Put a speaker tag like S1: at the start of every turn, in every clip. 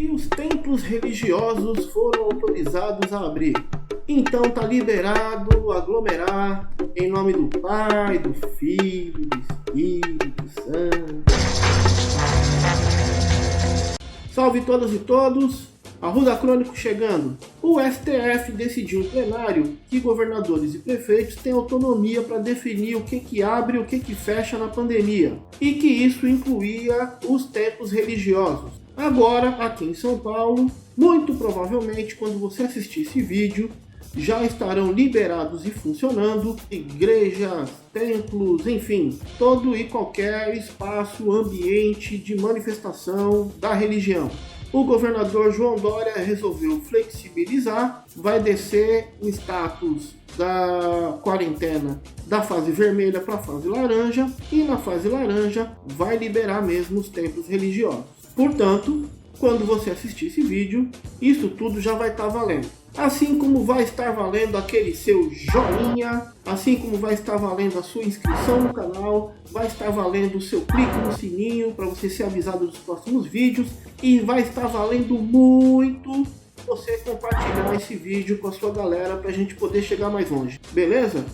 S1: e os templos religiosos foram autorizados a abrir. Então tá liberado aglomerar em nome do Pai, do Filho, do Espírito Santo. Salve todas e todos! Arruda Crônico chegando. O STF decidiu em plenário que governadores e prefeitos têm autonomia para definir o que abre e o que fecha na pandemia, e que isso incluía os templos religiosos. Agora, aqui em São Paulo, muito provavelmente quando você assistir esse vídeo, já estarão liberados e funcionando igrejas, templos, enfim, todo e qualquer espaço, ambiente de manifestação da religião. O governador João Dória resolveu flexibilizar, vai descer o status da quarentena da fase vermelha para a fase laranja, e na fase laranja vai liberar mesmo os templos religiosos. Portanto, quando você assistir esse vídeo, isso tudo já vai estar valendo. Assim como vai estar valendo aquele seu joinha, assim como vai estar valendo a sua inscrição no canal, vai estar valendo o seu clique no sininho para você ser avisado dos próximos vídeos, e vai estar valendo muito você compartilhar esse vídeo com a sua galera para a gente poder chegar mais longe, beleza?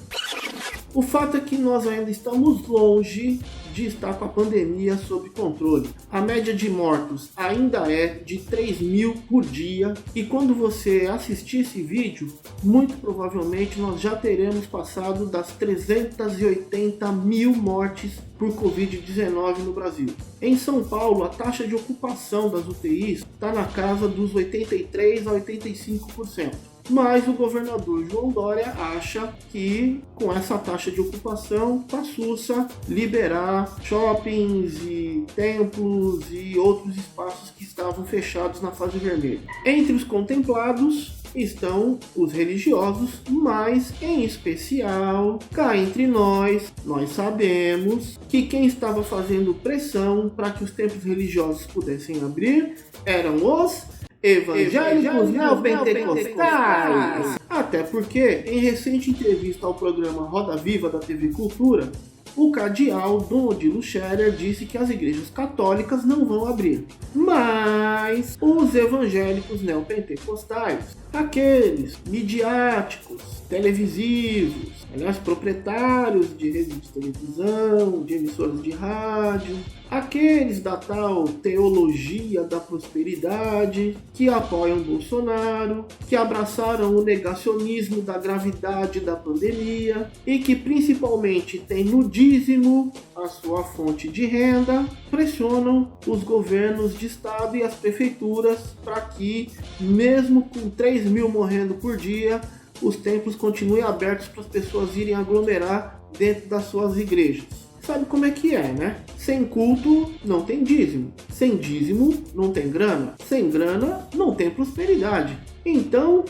S1: O fato é que nós ainda estamos longe de estar com a pandemia sob controle. A média de mortos ainda é de 3.000 por dia, e quando você assistir esse vídeo, muito provavelmente nós já teremos passado das 380.000 mortes por Covid-19 no Brasil. Em São Paulo, a taxa de ocupação das UTIs está na casa dos 83% a 85%. Mas o governador João Dória acha que com essa taxa de ocupação tá sussa liberar shoppings e templos e outros espaços que estavam fechados na fase vermelha. Entre os contemplados estão os religiosos, mas em especial, cá entre nós sabemos que quem estava fazendo pressão para que os templos religiosos pudessem abrir eram os evangélicos neopentecostais. Até porque, em recente entrevista ao programa Roda Viva da TV Cultura, o cardeal Dom Odilo Scherer disse que as igrejas católicas não vão abrir, mas os evangélicos neopentecostais, aqueles midiáticos, televisivos, aliás, proprietários de redes de televisão, de emissoras de rádio, aqueles da tal teologia da prosperidade, que apoiam Bolsonaro, que abraçaram o negacionismo da gravidade da pandemia e que principalmente têm no dízimo a sua fonte de renda, pressionam os governos de estado e as prefeituras para que, mesmo com 3.000 morrendo por dia, os templos continuem abertos para as pessoas irem aglomerar dentro das suas igrejas. Sabe como é que é, né? Sem culto não tem dízimo. Sem dízimo não tem grana. Sem grana não tem prosperidade. Então,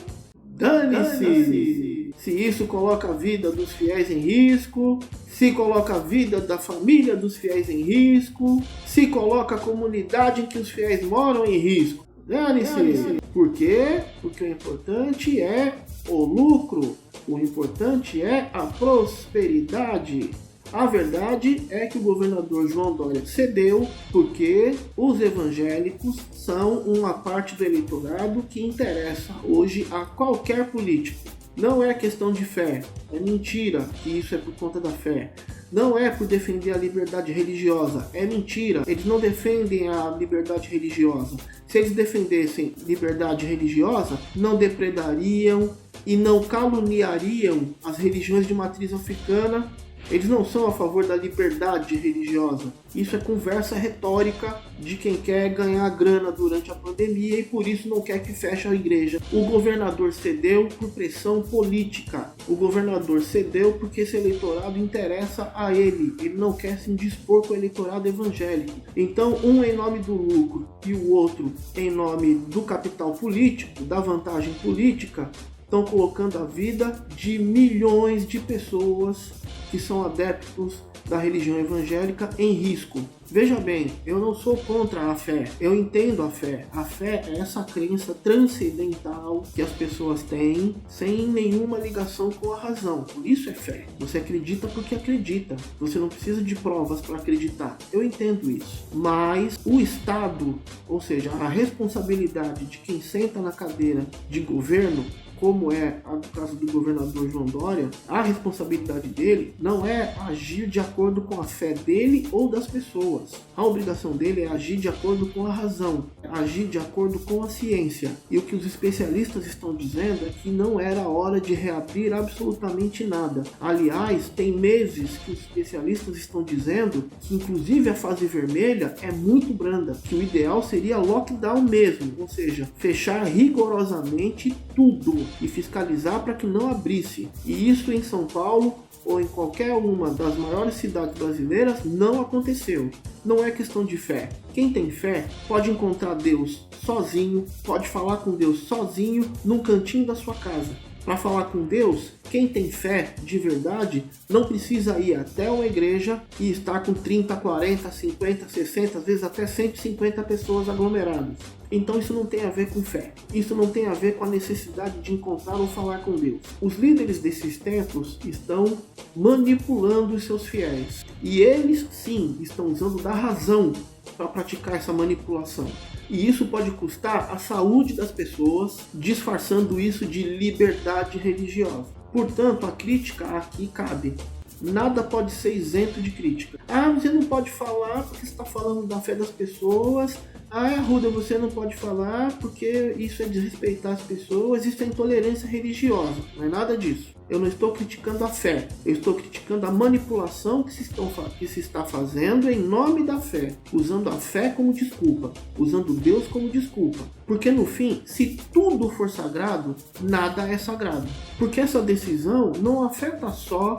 S1: dane-se! Se isso coloca a vida dos fiéis em risco, se coloca a vida da família dos fiéis em risco, se coloca a comunidade em que os fiéis moram em risco. Dane-se! Por quê? Porque o importante é o lucro. O importante é a prosperidade. A verdade é que o governador João Dória cedeu porque os evangélicos são uma parte do eleitorado que interessa hoje a qualquer político. Não é questão de fé, é mentira que isso é por conta da fé. Não é por defender a liberdade religiosa, é mentira. Eles não defendem a liberdade religiosa. Se eles defendessem liberdade religiosa, não depredariam e não caluniariam as religiões de matriz africana. Eles não são a favor da liberdade religiosa. Isso é conversa retórica de quem quer ganhar grana durante a pandemia e por isso não quer que feche a igreja. O governador cedeu por pressão política. O governador cedeu porque esse eleitorado interessa a ele. Ele não quer se indispor com o eleitorado evangélico. Então, um em nome do lucro e o outro em nome do capital político, da vantagem política, estão colocando a vida de milhões de pessoas que são adeptos da religião evangélica em risco. Veja bem, eu não sou contra a fé, eu entendo a fé. A fé é essa crença transcendental que as pessoas têm sem nenhuma ligação com a razão. Por isso é fé. Você acredita porque acredita. Você não precisa de provas para acreditar. Eu entendo isso. Mas o Estado, ou seja, a responsabilidade de quem senta na cadeira de governo, como é o caso do governador João Dória, a responsabilidade dele não é agir de acordo com a fé dele ou das pessoas. A obrigação dele é agir de acordo com a razão, agir de acordo com a ciência. E o que os especialistas estão dizendo é que não era hora de reabrir absolutamente nada. Aliás, tem meses que os especialistas estão dizendo que inclusive a fase vermelha é muito branda, que o ideal seria lockdown mesmo, ou seja, fechar rigorosamente tudo e fiscalizar para que não abrisse. E isso em São Paulo ou em qualquer uma das maiores cidades brasileiras não aconteceu. Não é questão de fé. Quem tem fé pode encontrar Deus sozinho, pode falar com Deus sozinho num cantinho da sua casa. Para falar com Deus, quem tem fé de verdade não precisa ir até uma igreja e estar com 30, 40, 50, 60, às vezes até 150 pessoas aglomeradas. Então isso não tem a ver com fé. Isso não tem a ver com a necessidade de encontrar ou falar com Deus. Os líderes desses templos estão manipulando os seus fiéis. E eles, sim, estão usando da razão para praticar essa manipulação. E isso pode custar a saúde das pessoas, disfarçando isso de liberdade religiosa. Portanto, a crítica aqui cabe. Nada pode ser isento de crítica. Ah, você não pode falar porque você está falando da fé das pessoas. Ah, Arruda, você não pode falar porque isso é desrespeitar as pessoas, isso é intolerância religiosa. Não é nada disso. Eu não estou criticando a fé, eu estou criticando a manipulação que se está fazendo em nome da fé, usando a fé como desculpa, usando Deus como desculpa. Porque no fim, se tudo for sagrado, nada é sagrado. Porque essa decisão não afeta só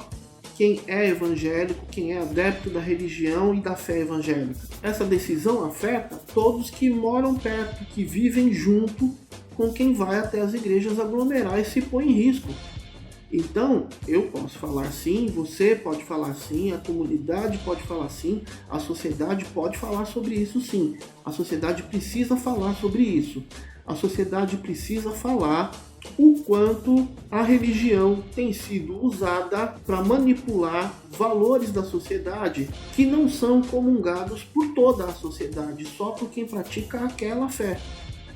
S1: quem é evangélico, quem é adepto da religião e da fé evangélica. Essa decisão afeta todos que moram perto, que vivem junto com quem vai até as igrejas aglomerar e se põe em risco. Então, eu posso falar sim, você pode falar sim, a comunidade pode falar sim, a sociedade pode falar sobre isso sim. A sociedade precisa falar sobre isso. A sociedade precisa falar o quanto a religião tem sido usada para manipular valores da sociedade que não são comungados por toda a sociedade, só por quem pratica aquela fé.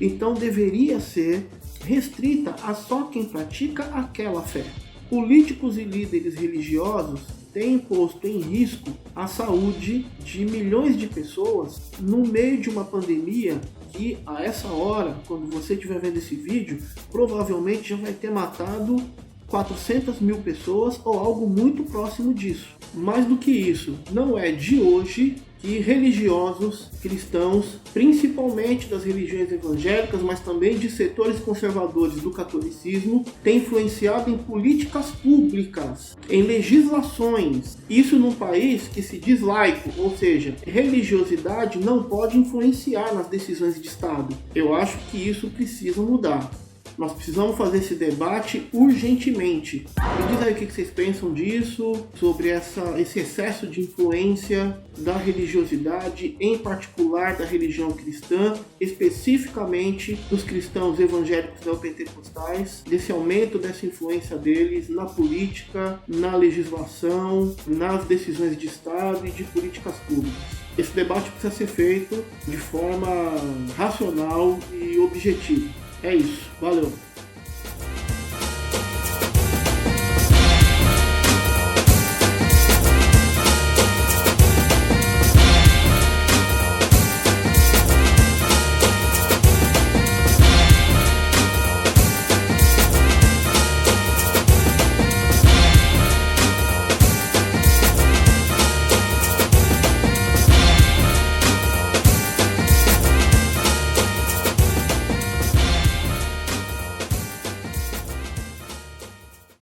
S1: Então deveria ser restrita a só quem pratica aquela fé. Políticos e líderes religiosos têm posto em risco a saúde de milhões de pessoas no meio de uma pandemia que, a essa hora, quando você estiver vendo esse vídeo, provavelmente já vai ter matado 400 mil pessoas ou algo muito próximo disso. Mais do que isso, não é de hoje que religiosos cristãos, principalmente das religiões evangélicas, mas também de setores conservadores do catolicismo, têm influenciado em políticas públicas, em legislações. Isso num país que se diz laico, ou seja, religiosidade não pode influenciar nas decisões de Estado. Eu acho que isso precisa mudar. Nós precisamos fazer esse debate urgentemente. Me diz aí o que vocês pensam disso, sobre esse excesso de influência da religiosidade, em particular da religião cristã, especificamente dos cristãos evangélicos neopentecostais, desse aumento dessa influência deles na política, na legislação, nas decisões de Estado e de políticas públicas. Esse debate precisa ser feito de forma racional e objetiva. É isso. Valeu.